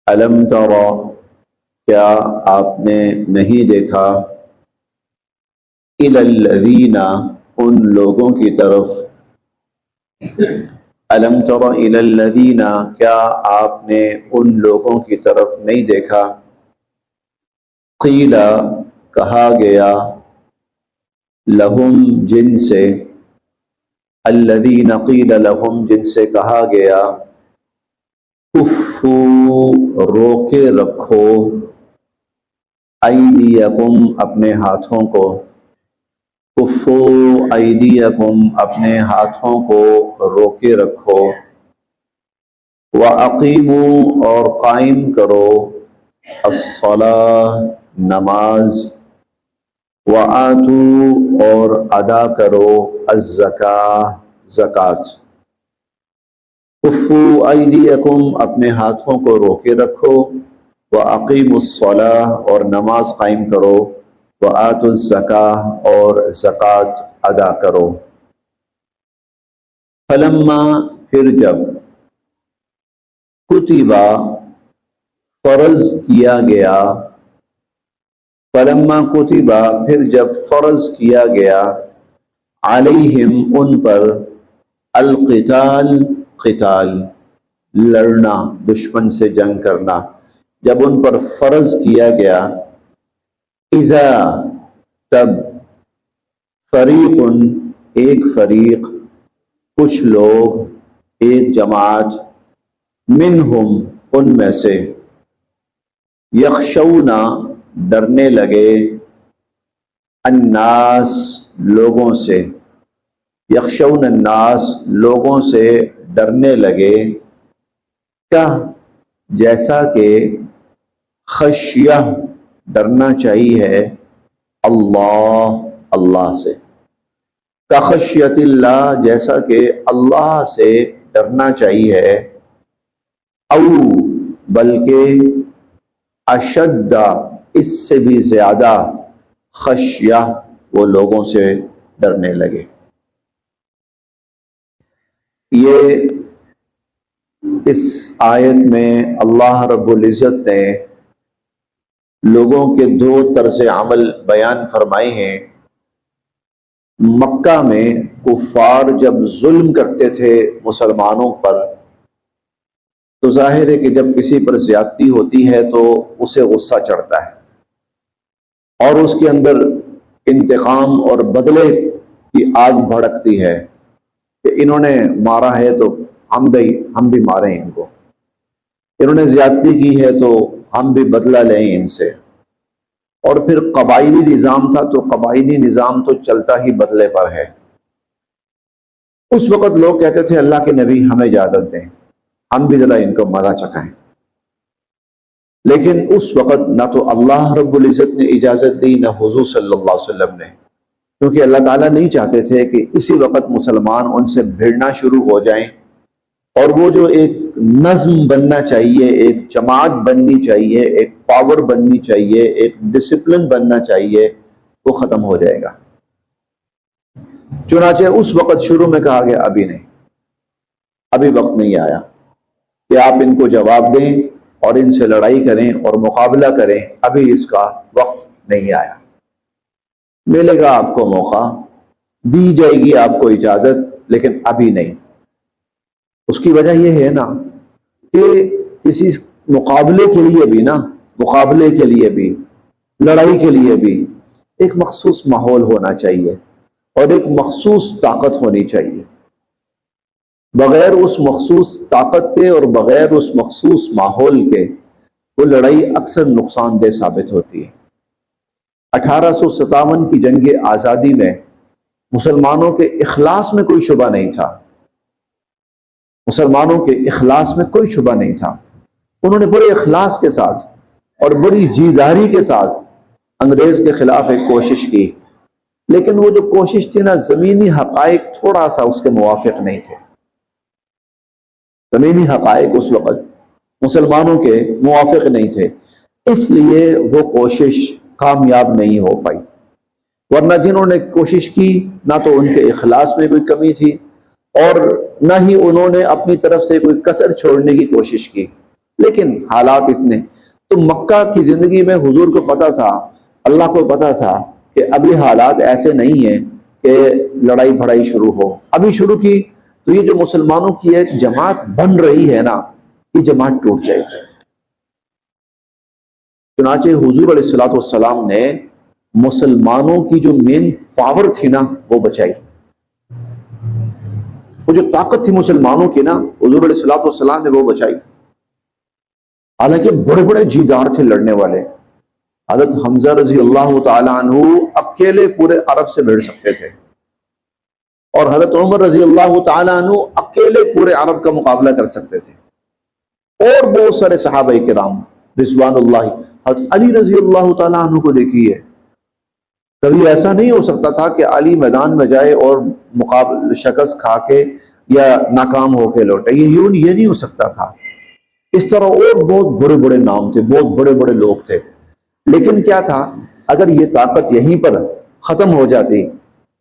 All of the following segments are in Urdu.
الم ترى کیا آپ نے نہیں دیکھا الی الذین ان لوگوں کی طرف الم تر الی الذین کیا آپ نے ان لوگوں کی طرف نہیں دیکھا قیل کہا گیا لہم جن سے الذین قیل لہم جن سے کہا گیا کفو روکے رکھو ایدیکم اپنے ہاتھوں کو کفو ایدیکم اپنے ہاتھوں کو روکے رکھو وَأَقِیمُوا اور قائم کرو الصلاۃ نماز وَآتُوا اور ادا کرو الزکاۃ زکوٰۃ کفو ایدیکم اپنے ہاتھوں کو روکے رکھو وَأَقِیمُوا الصلاۃ اور نماز قائم کرو وَآتُوا الزکاۃ اور زکوٰۃ ادا کرو فلما پھر جب کتبہ فرض کیا گیا فلما کتبہ پھر جب فرض کیا گیا علیہم ان پر القتال قتال لڑنا دشمن سے جنگ کرنا جب ان پر فرض کیا گیا اذا تب فریق ایک فریق کچھ لوگ ایک جماعت منہم ان میں سے یخشون ڈرنے لگے الناس لوگوں سے یخشون الناس لوگوں سے ڈرنے لگے کیا جیسا کہ خشیہ ڈرنا چاہیے اللہ سے کخشیت اللہ جیسا کہ اللہ سے ڈرنا چاہیے او بلکہ اشد اس سے بھی زیادہ خشیہ وہ لوگوں سے ڈرنے لگے یہ اس آیت میں اللہ رب العزت نے لوگوں کے دو طرز عمل بیان فرمائے ہیں مکہ میں کفار جب ظلم کرتے تھے مسلمانوں پر تو ظاہر ہے کہ جب کسی پر زیادتی ہوتی ہے تو اسے غصہ چڑھتا ہے اور اس کے اندر انتقام اور بدلے کی آگ بھڑکتی ہے کہ انہوں نے مارا ہے تو ہم بھی ماریں ان کو، انہوں نے زیادتی کی ہے تو ہم بھی بدلہ لیں ان سے۔ اور پھر قبائلی نظام تھا تو قبائلی نظام تو چلتا ہی بدلے پر ہے۔ اس وقت لوگ کہتے تھے اللہ کے نبی ہمیں اجازت دیں، ہم بھی ذرا ان کو مزہ چکھائیں، لیکن اس وقت نہ تو اللہ رب العزت نے اجازت دی نہ حضور صلی اللہ علیہ وسلم نے، کیونکہ اللہ تعالیٰ نہیں چاہتے تھے کہ اسی وقت مسلمان ان سے بھیڑنا شروع ہو جائیں، اور وہ جو ایک نظم بننا چاہیے، ایک جماعت بننی چاہیے، ایک پاور بننی چاہیے، ایک ڈسپلن بننا چاہیے، وہ ختم ہو جائے گا۔ چنانچہ اس وقت شروع میں کہا گیا ابھی نہیں، ابھی وقت نہیں آیا کہ آپ ان کو جواب دیں اور ان سے لڑائی کریں اور مقابلہ کریں، ابھی اس کا وقت نہیں آیا۔ ملے گا آپ کو موقع، دی جائے گی آپ کو اجازت، لیکن ابھی نہیں۔ اس کی وجہ یہ ہے نا کہ کسی مقابلے کے لیے بھی لڑائی کے لیے بھی ایک مخصوص ماحول ہونا چاہیے اور ایک مخصوص طاقت ہونی چاہیے۔ بغیر اس مخصوص طاقت کے اور بغیر اس مخصوص ماحول کے وہ لڑائی اکثر نقصان دہ ثابت ہوتی ہے۔ 1857 کی جنگ آزادی میں مسلمانوں کے اخلاص میں کوئی شبہ نہیں تھا، مسلمانوں کے اخلاص میں کوئی شبہ نہیں تھا۔ انہوں نے بڑے اخلاص کے ساتھ اور بڑی جیداری کے ساتھ انگریز کے خلاف ایک کوشش کی، لیکن وہ جو کوشش تھی نا، زمینی حقائق تھوڑا سا اس کے موافق نہیں تھے۔ زمینی حقائق اس وقت مسلمانوں کے موافق نہیں تھے، اس لیے وہ کوشش کامیاب نہیں ہو پائی۔ ورنہ جنہوں نے کوشش کی نہ تو ان کے اخلاص میں کوئی کمی تھی اور نہ ہی انہوں نے اپنی طرف سے کوئی کسر چھوڑنے کی کوشش کی، لیکن حالات اتنے، تو مکہ کی زندگی میں حضور کو پتا تھا، اللہ کو پتا تھا کہ ابھی حالات ایسے نہیں ہیں کہ لڑائی بھڑائی شروع ہو. ابھی شروع کی تو یہ جو مسلمانوں کی ایک جماعت بن رہی ہے نا، یہ جماعت ٹوٹ جائے گی. چنانچہ حضور علیہ الصلوۃ والسلام نے مسلمانوں کی جو مین پاور تھی نا وہ بچائی. وہ جو طاقت تھی مسلمانوں کی نا، حضور علیہ الصلوۃ والسلام نے وہ بچائی. حالانکہ بڑے بڑے جیدار تھے لڑنے والے. حضرت حمزہ رضی اللہ تعالی عنہ اکیلے پورے عرب سے بھیڑ سکتے تھے، اور حضرت عمر رضی اللہ تعالی عنہ اکیلے پورے عرب کا مقابلہ کر سکتے تھے، اور بہت سارے صحابہ کرام رضوان اللہ. حضرت علی رضی اللہ تعالی عنہ کو دیکھیے، کبھی ایسا نہیں ہو سکتا تھا کہ علی میدان میں جائے اور مقابل شکست کھا کے یا ناکام ہو کے لوٹے. یہ نہیں ہو سکتا تھا. اس طرح اور بہت بڑے بڑے نام تھے، بہت بڑے بڑے لوگ تھے. لیکن کیا تھا، اگر یہ طاقت یہیں پر ختم ہو جاتی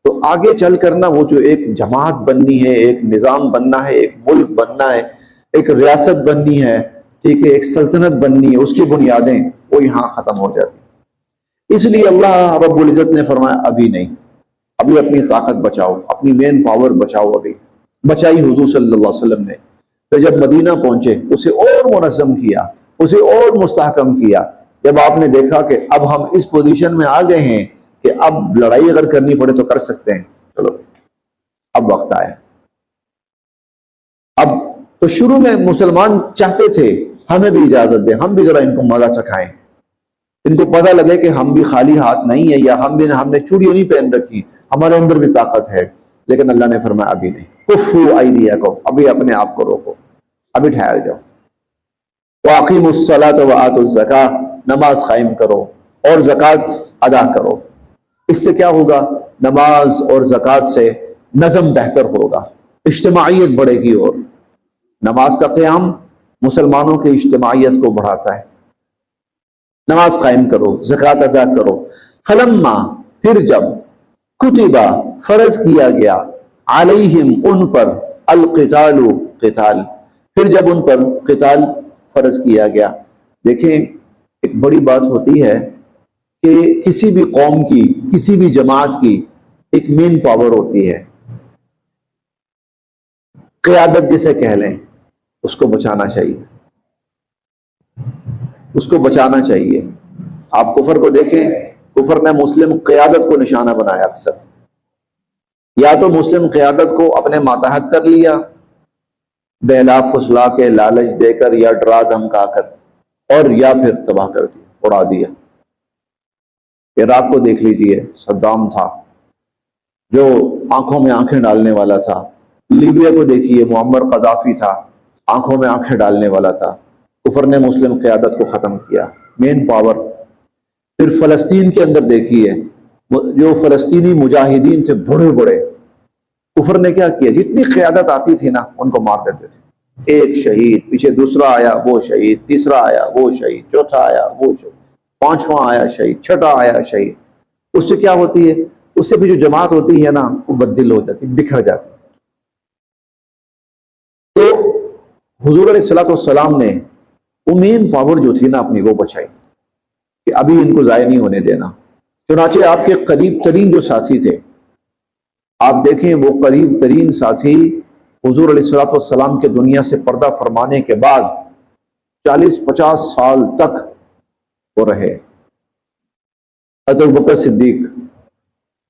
تو آگے چل کر نا وہ جو ایک جماعت بننی ہے، ایک نظام بننا ہے، ایک ملک بننا ہے، ایک ریاست بننی ہے، ٹھیک ہے، ایک سلطنت بننی ہے، اس کی بنیادیں وہ یہاں ختم ہو جاتی. اس لیے اللہ رب العزت نے فرمایا ابھی نہیں، ابھی اپنی طاقت بچاؤ، اپنی مین پاور بچاؤ. ابھی بچائی حضور صلی اللہ علیہ وسلم نے. پھر جب مدینہ پہنچے اسے اور منظم کیا، اسے اور مستحکم کیا. جب آپ نے دیکھا کہ اب ہم اس پوزیشن میں آ گئے ہیں کہ اب لڑائی اگر کرنی پڑے تو کر سکتے ہیں، چلو اب وقت آیا. اب تو شروع میں مسلمان چاہتے تھے ہمیں بھی اجازت دیں، ہم بھی ذرا ان کو مزہ چکھائیں، ان کو پتہ لگے کہ ہم بھی خالی ہاتھ نہیں ہے، یا ہم نے چوڑیاں نہیں پہن رکھی، ہمارے اندر بھی طاقت ہے. لیکن اللہ نے فرمایا ابھی نہیں. کفوا ایدیکم، ابھی اپنے آپ کو روکو، ابھی ٹھہر جاؤ. واقیموا الصلاۃ وآتوا الزکاۃ، نماز قائم کرو اور زکوٰۃ ادا کرو. اس سے کیا ہوگا؟ نماز اور زکوٰۃ سے نظم بہتر ہوگا، اجتماعیت بڑھے گی. اور نماز کا قیام مسلمانوں کی اجتماعیت کو بڑھاتا ہے. نماز قائم کرو، زکوٰۃ ادا کرو. فلما، پھر جب، کتبہ، فرض کیا گیا، علیہم، ان پر، القتال، قتال، پھر جب ان پر قتال فرض کیا گیا. دیکھیں ایک بڑی بات ہوتی ہے کہ کسی بھی قوم کی، کسی بھی جماعت کی ایک مین پاور ہوتی ہے، قیادت جسے کہہ لیں. اس کو بچانا چاہیے، اس کو بچانا چاہیے. آپ کفر کو دیکھیں، کفر نے مسلم قیادت کو نشانہ بنایا. اکثر یا تو مسلم قیادت کو اپنے ماتحت کر لیا، بہلا پھسلا کے، لالچ دے کر یا ڈرا دھمکا کر، اور یا پھر تباہ کر دیا، اڑا دیا. عراق کو دیکھ لیجئے، صدام تھا جو آنکھوں میں آنکھیں ڈالنے والا تھا. لیبیا کو دیکھیے، معمر قذافی تھا، آنکھوں میں آنکھیں ڈالنے والا تھا. کفر نے مسلم قیادت کو ختم کیا، مین پاور. پھر فلسطین کے اندر دیکھیے، جو فلسطینی مجاہدین تھے بڑے بڑے، کفر نے کیا کیا؟ جتنی قیادت آتی تھی نا ان کو مار دیتے تھے. ایک شہید، پیچھے دوسرا آیا وہ شہید، تیسرا آیا وہ شہید، چوتھا آیا وہ شہید، پانچواں آیا شہید، چھٹا آیا شہید. اس سے کیا ہوتی ہے؟ اس سے بھی جو جماعت ہوتی ہے نا وہ بدل ہو جاتی، بکھر جاتی. تو حضور علیہ الصلوۃ والسلام نے وہ مین پاور جو تھی نا اپنی، وہ بچائی کہ ابھی ان کو ضائع نہیں ہونے دینا. چنانچہ آپ کے قریب ترین جو ساتھی تھے، آپ دیکھیں وہ قریب ترین ساتھی حضور علیہ الصلوۃ والسلام کے دنیا سے پردہ فرمانے کے بعد 40-50 سال تک وہ رہے. حضرت ابوبکر صدیق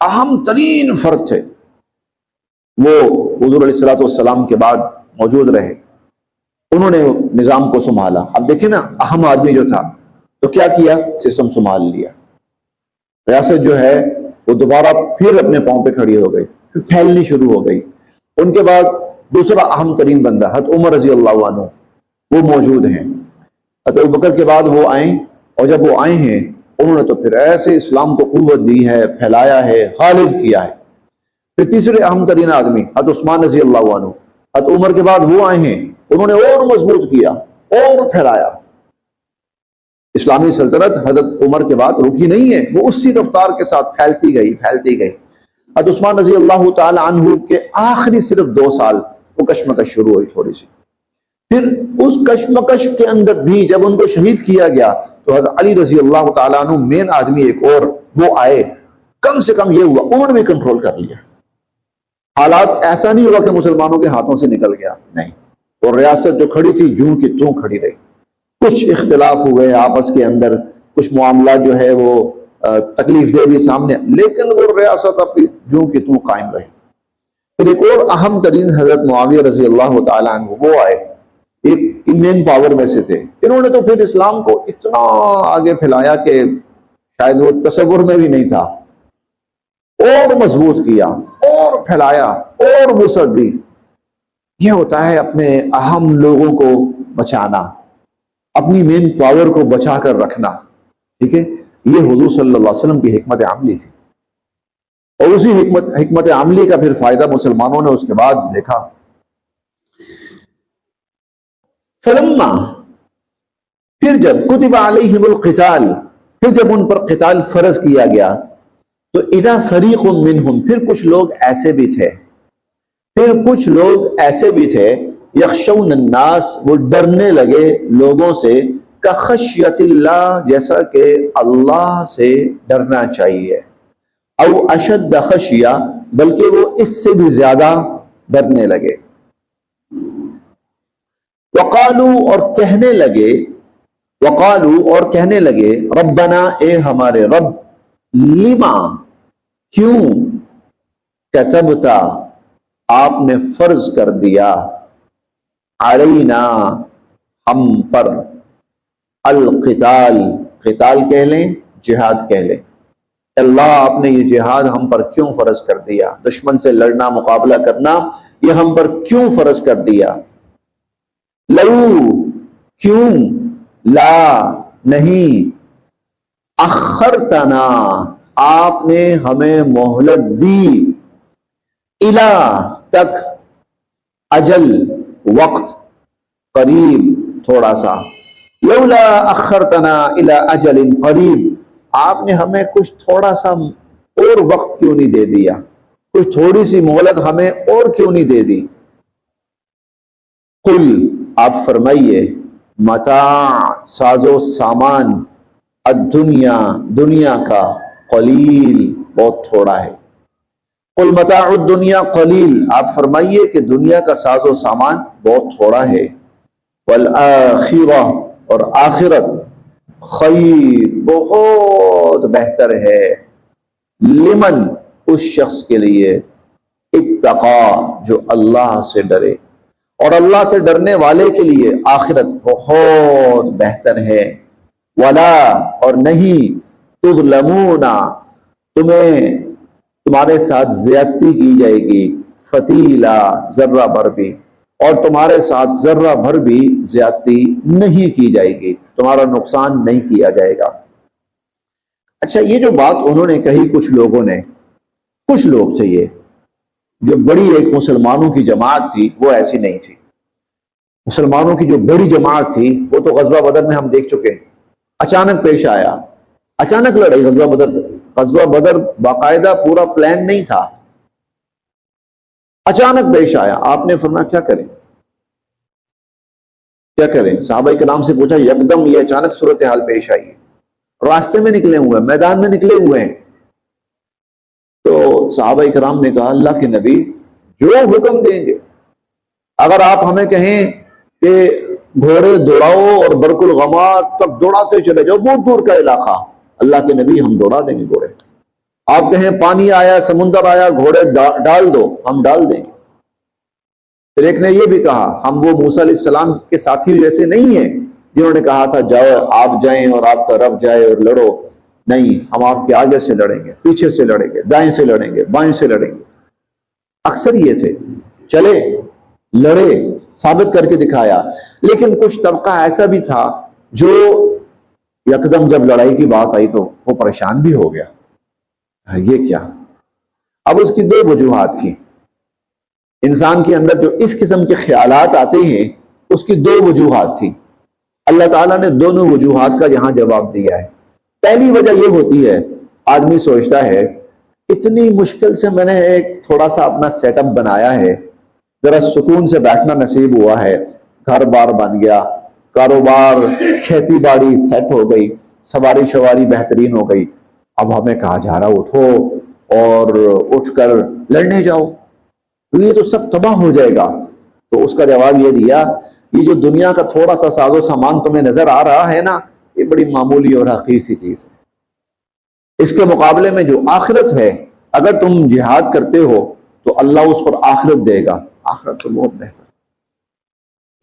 اہم ترین فرد تھے، وہ حضور علیہ الصلوۃ والسلام کے بعد موجود رہے. انہوں نے نظام کو سنبھالا. اب دیکھیں نا، اہم آدمی جو تھا تو کیا کیا؟ سسٹم سنبھال لیا. ریاست جو ہے وہ دوبارہ پھر اپنے پاؤں پہ کھڑی ہو گئی، پھر پھیلنی شروع ہو گئی. ان کے بعد دوسرا اہم ترین بندہ حضرت عمر رضی اللہ عنہ، وہ موجود ہیں. حضرت ابوبکر کے بعد وہ آئیں، اور جب وہ آئے ہیں انہوں نے تو پھر ایسے اسلام کو قوت دی ہے، پھیلایا ہے، غالب کیا ہے. پھر تیسرے اہم ترین آدمی حضرت عثمان رضی اللہ عنہ، حضرت عمر کے بعد وہ آئے ہیں، انہوں نے اور مضبوط کیا اور پھیلایا. اسلامی سلطنت حضرت عمر کے بعد رکی نہیں ہے، وہ اسی رفتار کے ساتھ پھیلتی گئی پھیلتی گئی. حضرت عثمان رضی اللہ تعالی عنہ کے آخری صرف 2 سال وہ کشمکش شروع ہوئی تھوڑی سی. پھر اس کشمکش کے اندر بھی جب ان کو شہید کیا گیا تو حضرت علی رضی اللہ تعالیٰ عنہ مین آدمی ایک اور وہ آئے، کم سے کم یہ ہوا انہوں نے بھی کنٹرول کر لیا۔ حالات ایسا نہیں ہوا کہ مسلمانوں کے ہاتھوں سے نکل گیا، نہیں، اور ریاست جو کھڑی تھی جوں کی توں کھڑی رہی۔ کچھ اختلاف ہوئے آپس کے اندر، کچھ معاملات جو ہے وہ تکلیف دہ بھی سامنے، لیکن وہ ریاست اپنی جوں کی توں قائم رہی۔ پھر ایک اور اہم ترین حضرت معاویہ رضی اللہ تعالیٰ عنہ وہ آئے، ایک مین پاور میں سے تھے۔ انہوں نے تو پھر اسلام کو اتنا آگے پھیلایا کہ شاید وہ تصور میں بھی نہیں تھا، اور مضبوط کیا اور پھیلایا اور وسعت دی۔ یہ ہوتا ہے اپنے اہم لوگوں کو بچانا، اپنی مین پاور کو بچا کر رکھنا، ٹھیک ہے؟ یہ حضور صلی اللہ علیہ وسلم کی حکمت عملی تھی، اور اسی حکمت عملی کا پھر فائدہ مسلمانوں نے اس کے بعد دیکھا۔ فلما، پھر جب کتب علیہم القتال، پھر جب ان پر قتال فرض کیا گیا تو اذا فریق منہم، پھر کچھ لوگ ایسے بھی تھے یخشون الناس، وہ ڈرنے لگے لوگوں سے، کخشیت اللہ، جیسا کہ اللہ سے ڈرنا چاہیے، او اشد خشیہ، بلکہ وہ اس سے بھی زیادہ ڈرنے لگے۔ وقالو، اور کہنے لگے ربنا، اے ہمارے رب، لما، کیوں، کتبتا، آپ نے فرض کر دیا، علینا، ہم پر، القتال، قتال کہہ لیں، جہاد کہہ لیں، اللہ آپ نے یہ جہاد ہم پر کیوں فرض کر دیا، دشمن سے لڑنا، مقابلہ کرنا، یہ ہم پر کیوں فرض کر دیا؟ لو، کیوں، لا، نہیں، اخرتنا، آپ نے ہمیں مہلت دی، الا، تک، اجل، وقت، قریب، تھوڑا سا، لولا اخرتنا الی اجل قریب، آپ نے ہمیں کچھ تھوڑا سا اور وقت کیوں نہیں دے دیا، کچھ تھوڑی سی مہلت ہمیں اور کیوں نہیں دے دی؟ قل، آپ فرمائیے، متاع، ساز و سامان، الدنیا، دنیا کا، قلیل، بہت تھوڑا ہے۔ قل متاع الدنیا قلیل، آپ فرمائیے کہ دنیا کا ساز و سامان بہت تھوڑا ہے، والآخرہ، اور آخرت، خیر، بہت بہتر ہے، لمن، اس شخص کے لیے، اتقا، جو اللہ سے ڈرے، اور اللہ سے ڈرنے والے کے لیے آخرت بہت بہتر ہے، ولا، اور نہیں، تظلمون، تمہارے ساتھ زیادتی کی جائے گی، فتیلا، ذرہ بھر بھی، اور تمہارے ساتھ ذرہ بھر بھی زیادتی نہیں کی جائے گی، تمہارا نقصان نہیں کیا جائے گا۔ اچھا، یہ جو بات انہوں نے کہی کچھ لوگوں نے، کچھ لوگ تھے یہ، جو بڑی ایک مسلمانوں کی جماعت تھی وہ ایسی نہیں تھی۔ مسلمانوں کی جو بڑی جماعت تھی وہ تو غزوہ بدر میں ہم دیکھ چکے، اچانک پیش آیا، اچانک لڑائی غزوہ بدر باقاعدہ پورا پلان نہیں تھا، اچانک پیش آیا۔ آپ نے فرمایا کیا کریں، کیا کریں؟ صحابہ کرام سے پوچھا، یکدم یہ اچانک صورتحال پیش آئی ہے، راستے میں نکلے ہوئے ہیں، میدان میں نکلے ہوئے ہیں۔ تو صحابہ کرام نے کہا، اللہ کے نبی جو حکم دیں گے، اگر آپ ہمیں کہیں کہ گھوڑے دوڑاؤ اور برق الغمات تک دوڑاتے چلے جاؤ، بہت دور کا علاقہ، اللہ کے نبی ہم دوڑا دیں گے گھوڑے۔ آپ کہیں پانی آیا، سمندر آیا، گھوڑے ڈال دو، ہم ڈال دیں گے۔ پھر ایک نے یہ بھی کہا، ہم وہ موسیٰ علیہ السلام کے ساتھی جیسے نہیں ہیں جنہوں نے کہا تھا جاؤ، آپ جائیں اور آپ کا رب جائے اور لڑو، نہیں، ہم آپ کے آگے سے لڑیں گے، پیچھے سے لڑیں گے، دائیں سے لڑیں گے، بائیں سے لڑیں گے۔ اکثر یہ تھے، چلے، لڑے، ثابت کر کے دکھایا۔ لیکن کچھ طبقہ ایسا بھی تھا جو یکدم جب لڑائی کی بات آئی تو وہ پریشان بھی ہو گیا، یہ کیا؟ اب اس کی دو وجوہات تھی، انسان کے اندر جو اس قسم کے خیالات آتے ہیں اس کی دو وجوہات تھی، اللہ تعالیٰ نے دونوں وجوہات کا یہاں جواب دیا ہے۔ پہلی وجہ یہ ہوتی ہے، آدمی سوچتا ہے اتنی مشکل سے میں نے ایک تھوڑا سا اپنا سیٹ اپ بنایا ہے، ذرا سکون سے بیٹھنا نصیب ہوا ہے، گھر بار بن گیا، کاروبار کھیتی باڑی سیٹ ہو گئی، سواری شواری بہترین ہو گئی، اب ہمیں کہا جا رہا اٹھو اور اٹھ کر لڑنے جاؤ، تو یہ تو سب تباہ ہو جائے گا۔ تو اس کا جواب یہ دیا، یہ جو دنیا کا تھوڑا سا ساز و سامان تمہیں نظر آ رہا ہے نا، یہ بڑی معمولی اور حقیر سی چیز ہے، اس کے مقابلے میں جو آخرت ہے، اگر تم جہاد کرتے ہو تو اللہ اس پر آخرت دے گا، آخرت تو بہت بہتر۔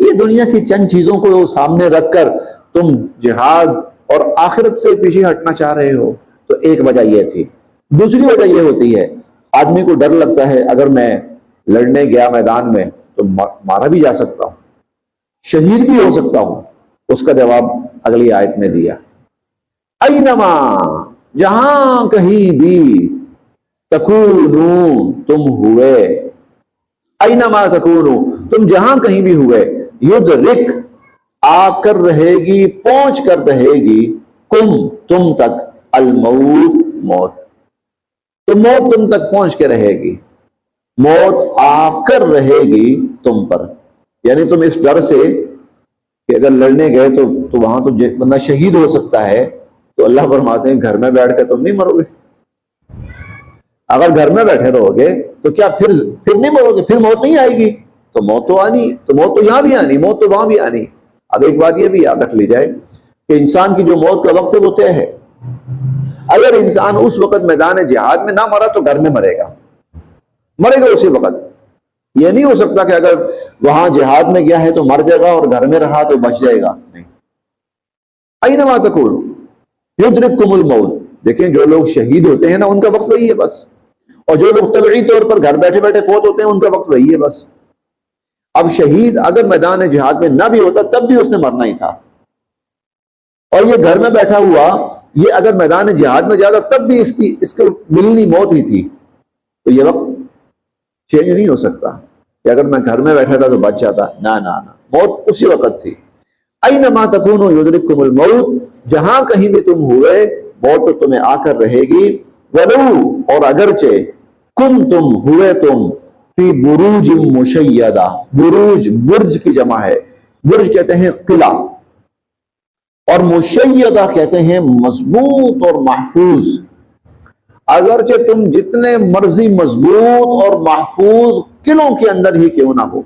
یہ دنیا کی چند چیزوں کو سامنے رکھ کر تم جہاد اور آخرت سے پیچھے ہٹنا چاہ رہے ہو، تو ایک وجہ یہ تھی۔ دوسری وجہ یہ ہوتی ہے، آدمی کو ڈر لگتا ہے اگر میں لڑنے گیا میدان میں تو مارا بھی جا سکتا ہوں، شہید بھی ہو سکتا ہوں۔ اس کا جواب اگلی آیت میں دیا، اینما، جہاں کہیں بھی، تکونو، تم ہوئے، اینما تکونو، تم جہاں کہیں بھی ہوئے، یدرک، آ کر رہے گی، پہنچ کر رہے گی، تم تک، الموت، موت، تو موت تم تک پہنچ کے رہے گی، موت آ کر رہے گی تم پر، یعنی تم اس ڈر سے کہ اگر لڑنے گئے تو وہاں تو بندہ شہید ہو سکتا ہے، تو اللہ فرماتے ہیں گھر میں بیٹھ کے تم نہیں مرو گے۔ اگر گھر میں بیٹھے رہو گے تو کیا پھر نہیں مرو گے؟ پھر موت نہیں آئے گی؟ تو موت تو آنی، تو موت تو یہاں بھی آنی، موت تو وہاں بھی آنی۔ اب ایک بات یہ بھی یاد رکھ لی جائے کہ انسان کی جو موت کا وقت ہے وہ طے ہے۔ اگر انسان اس وقت میدان جہاد میں نہ مرا تو گھر میں مرے گا، مرے گا اسی وقت۔ یہ نہیں ہو سکتا کہ اگر وہاں جہاد میں گیا ہے تو مر جائے گا اور گھر میں رہا تو بچ جائے گا، نہیں۔ اینما تکونوا یدرککم الموت، دیکھیں جو لوگ شہید ہوتے ہیں نا ان کا وقت وہی ہے بس، اور جو لوگ طبعی طور پر گھر بیٹھے بیٹھے فوت ہوتے ہیں ان کا وقت وہی ہے بس۔ اب شہید اگر میدان جہاد میں نہ بھی ہوتا تب بھی اس نے مرنا ہی تھا، اور یہ گھر میں بیٹھا ہوا یہ اگر میدان جہاد میں جاتا تب بھی اس کو ملنی موت ہی تھی، تو یہ وقت چینج نہیں ہو سکتا کہ اگر میں گھر میں بیٹھا تھا تو بچ جاتا، نہ نہ نہ، موت اسی وقت تھی۔ اینما تکونوا یدرککم الموت، جہاں کہیں بھی تم ہوئے موت تو تمہیں آ کر رہے گی، ولو، اور اگرچہ، کنتم، ہوئے تم، فی بروج مشیدہ، بروج برج کی جمع ہے، برج کہتے ہیں قلعہ، اور مشیدہ کہتے ہیں مضبوط اور محفوظ۔ اگرچہ تم جتنے مرضی مضبوط اور محفوظ قلعوں کے اندر ہی کیوں نہ ہو،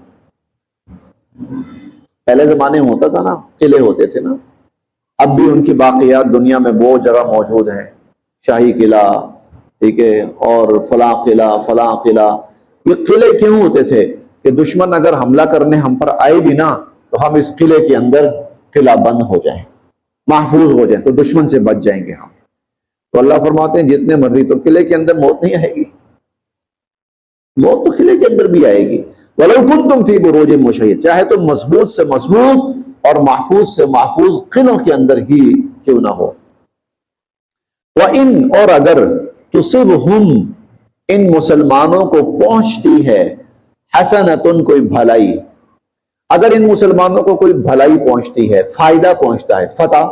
پہلے زمانے میں ہوتا تھا نا، قلعے ہوتے تھے نا، اب بھی ان کی باقیات دنیا میں بہت جگہ موجود ہیں، شاہی قلعہ، ٹھیک ہے، اور فلاں قلعہ فلاں قلعہ۔ یہ قلعے کیوں ہوتے تھے کہ دشمن اگر حملہ کرنے ہم پر آئے بھی نا تو ہم اس قلعے کے اندر قلعہ بند ہو جائیں، محفوظ ہو جائیں، تو دشمن سے بچ جائیں گے ہم۔ تو اللہ فرماتے ہیں جتنے مرضی، تو قلعے کے اندر موت نہیں آئے گی، موت تو قلعے کے اندر بھی آئے گی۔ وَلَوْ كُنْتُمْ فِي بُرُوجٍ مُّشَيَّدَةٍ، چاہے تم مضبوط سے مضبوط اور محفوظ سے محفوظ قلعوں کے اندر ہی کیوں نہ ہو۔ وَإِنْ، اور اگر، تُصِبْهُمْ، ان مسلمانوں کو پہنچتی ہے، حسنۃ، کوئی بھلائی، اگر ان مسلمانوں کو کوئی بھلائی پہنچتی ہے، فائدہ پہنچتا ہے، فتح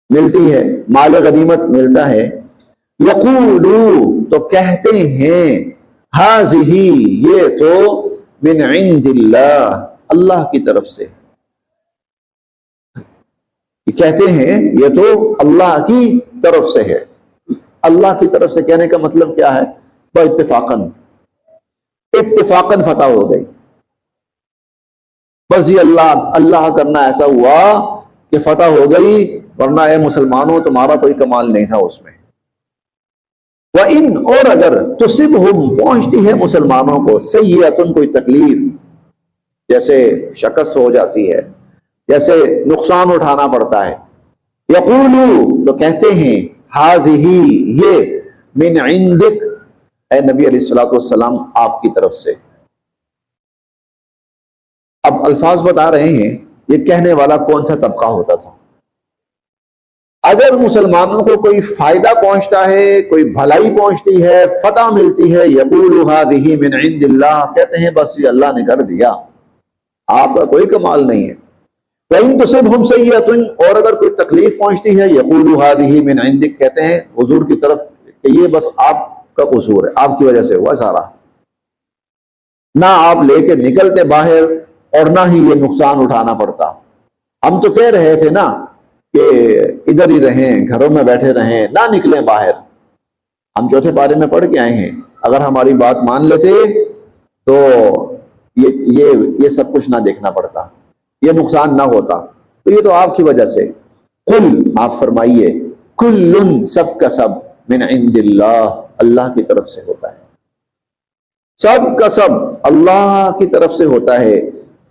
ملتی ہے، مال غنیمت ملتا ہے، یقولوا، تو کہتے ہیں، ہذہ، یہ تو، من عند اللہ، اللہ کی طرف سے، کہتے ہیں یہ تو اللہ کی طرف سے ہے۔ اللہ کی طرف سے کہنے کا مطلب کیا ہے؟ وہ اتفاقاً فتح ہو گئی، بس یہ اللہ کرنا ایسا ہوا کہ فتح ہو گئی، ورنہ اے مسلمانوں تمہارا کوئی کمال نہیں تھا اس میں۔ وَإِنْ، اور اگر، تُصِبْهُمْ، پہنچتی ہے مسلمانوں کو، سیئۃ، کوئی تکلیف، جیسے شکست ہو جاتی ہے، جیسے نقصان اٹھانا پڑتا ہے، یقولوا، تو کہتے ہیں، ہذہ، یہ، من عندک، اے نبی علیہ الصلوۃ والسلام آپ کی طرف سے۔ اب الفاظ بتا رہے ہیں یہ کہنے والا کون سا طبقہ ہوتا تھا۔ اگر مسلمانوں کو کوئی فائدہ پہنچتا ہے، کوئی بھلائی پہنچتی ہے، فتح ملتی ہے، یقولوا ہذہ من عند اللہ، کہتے ہیں بس یہ اللہ نے کر دیا، آپ کا کوئی کمال نہیں ہے۔ وَإِن تُصِبْهُمْ سَيِّئَةٌ، اور اگر کوئی تکلیف پہنچتی ہے، یقولوا ہذہ من عندک، کہتے ہیں حضور کی طرف کہ یہ بس آپ کا قصور ہے، آپ کی وجہ سے ہوا سارا، نہ آپ لے کے نکلتے باہر، اور نہ ہی یہ نقصان اٹھانا پڑتا۔ ہم تو کہہ رہے تھے نا کہ ادھر ہی رہیں، گھروں میں بیٹھے رہیں، نہ نکلیں باہر۔ ہم چوتھے پارے میں پڑھ کے آئے ہیں، اگر ہماری بات مان لیتے تو یہ سب کچھ نہ دیکھنا پڑتا، یہ نقصان نہ ہوتا۔ تو یہ تو آپ کی وجہ سے۔ قل، آپ فرمائیے، کل، سب کا سب، من عند اللہ، اللہ کی طرف سے ہوتا ہے، سب کا سب اللہ کی طرف سے ہوتا ہے۔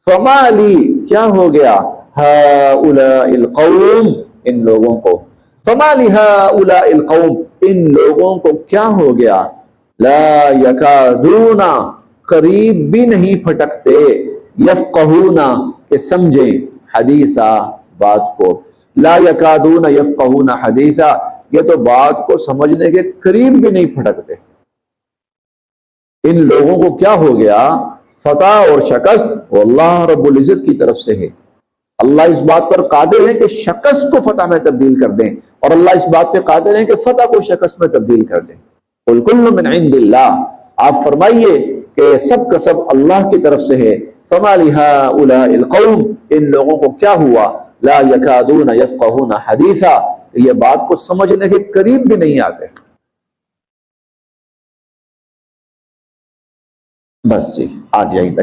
فما لی، کیا ہو گیا، ہؤلاء القوم، ان لوگوں کو، فما لی ہؤلاء القوم، ان لوگوں کو کیا ہو گیا، لا یکادون، قریب بھی نہیں پھٹکتے، یفقہون، کہ سمجھیں، حدیثا، بات کو، لا یکادون یفقہون حدیثا، یہ تو بات کو سمجھنے کے قریب بھی نہیں پھٹکتے۔ ان لوگوں کو کیا ہو گیا، فتح اور شکست وہ اللہ رب العزت کی طرف سے ہے۔ اللہ اس بات پر قادر ہے کہ شکست کو فتح میں تبدیل کر دیں، اور اللہ اس بات پہ قادر ہے کہ فتح کو شکست میں تبدیل کر دیں۔ قل کل من عند اللہ، آپ فرمائیے کہ سب کا سب اللہ کی طرف سے ہے۔ فما لہؤلاء القوم، ان لوگوں کو کیا ہوا، لا یکادون یفقہون حدیثا، یہ بات کو سمجھنے کے قریب بھی نہیں آتے۔ بس جی، آج یہیں تک۔